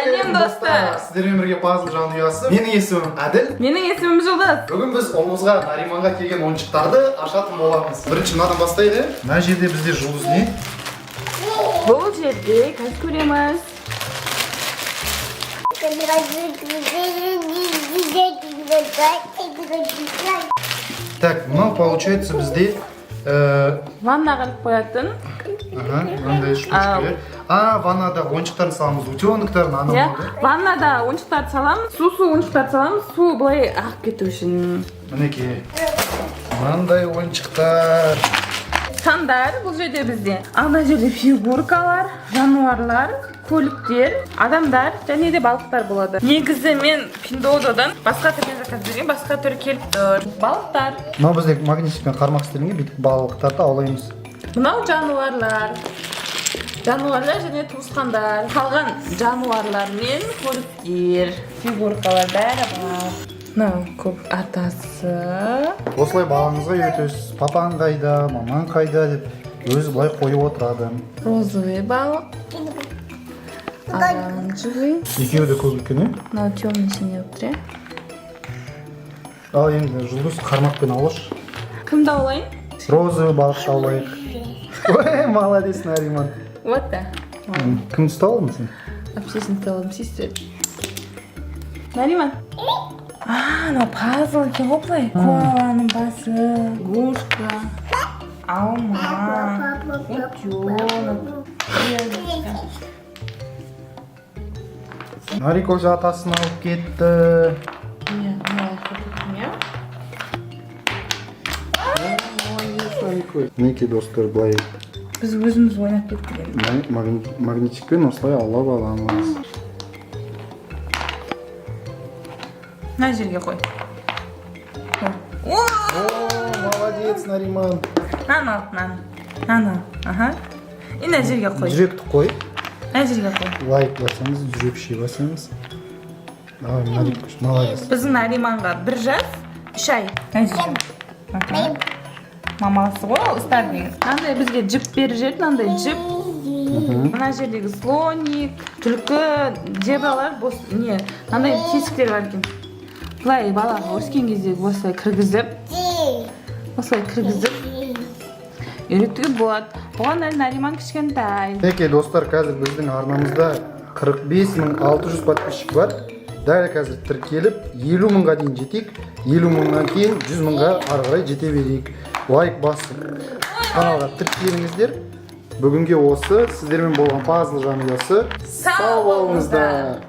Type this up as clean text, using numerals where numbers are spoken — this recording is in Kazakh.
Сәлем достар. Сіздермен бірге пазл жанұясы. Менің есімім Әділ. Менің есімім Жұлдыз. Бүгін біз ұлымызға Нариманға келген ойыншықтарды ашатын боламыз. Бірінші мынадан бастайды. Мына жерде бізде жұлдыз не? Бұл жерде қазір көреміз. Так, мынау получается бізде Ваннаға іліп қоятын. мынандай штучка. Ваннада ойыншықтарын саламыз. Утенокторын Иә, ваннада ойыншықтарды саламыз. Су ойыншықтарды саламыз. Су былай ағып кету үшін. Мінекей. Мынандай ойыншықтар. Сандар бұл жерде бізде. Ана жерде фигуркалар, жануарлар, көліктер, адамдар және де балықтар болады. Негізі мен Пиндозадан басқа түрмен заказ берген, басқа түрі келіп тұр. Балықтар. Мынау бізде магнитикпен қармақ істелінген бүйтіп балықтарды аулаймыз. Мынау жануарлар. Жануарлар және туысқандар. Қалған жануарлар мен көліктер, фигуркалар бәрі бар. Мынау көп атасы. Осылай балаңызға үйретесіз. Папаң қайда, мамаң қайда деп өзі былай қойып отырады. Розовый балық. Оранжевый. Екеуі де көп екен, е? Мынау темный синий тұр, иә? Ал енді жұлдыз қармақпен аулашы. Кімді аулайын? Розовый балықты аулайық. Ой, молодец, Нариман. Вот да. Кімді ұстап алдың сен? Әпсесін ұсталым, сестер. Нариман. Мынау пазл екен ғой былай. Коаланың басы, гушка, алма, утенок. Нарико атасын алып кетті. Мінекей достар, былай Біз өзіміз ойнап кеттік. магнитикпен осылай аулап аламыз. Мына жерге қой. О, молодец, Нариман. Наны. Аха. И мына жерге қой. Жүректі қой. Мына жерге қой. Лайк басаңыз, жүрекше басаңыз. Нарик, молодец. Біздің Нариманға 1 жас, 3 ай. Мына жерге. Мамасы ғой, ол ұстар деген. Мынандай бізге жіп беріп жерді, мынандай жіп. Мына жердегі слоник, түлкі, зебралар, мынандай тесіктер бар екен. Былай балаға өскен кезде осылай кіргізіп, үйретуге болады. Оған әлі Нариман кішкентай. Мінекей достар, қазір біздің арнамызда 45.600 подписчик бар. Дәл қазір тіркеліп 50 мыңға дейін жетейік. 50 мыңнан кейін 100 мыңға ары қарай жете берейік. Лайк басып каналға тіркеліңіздер. Бүгінге осы сіздермен болған пазл жанұясы. Сау болыңыздар.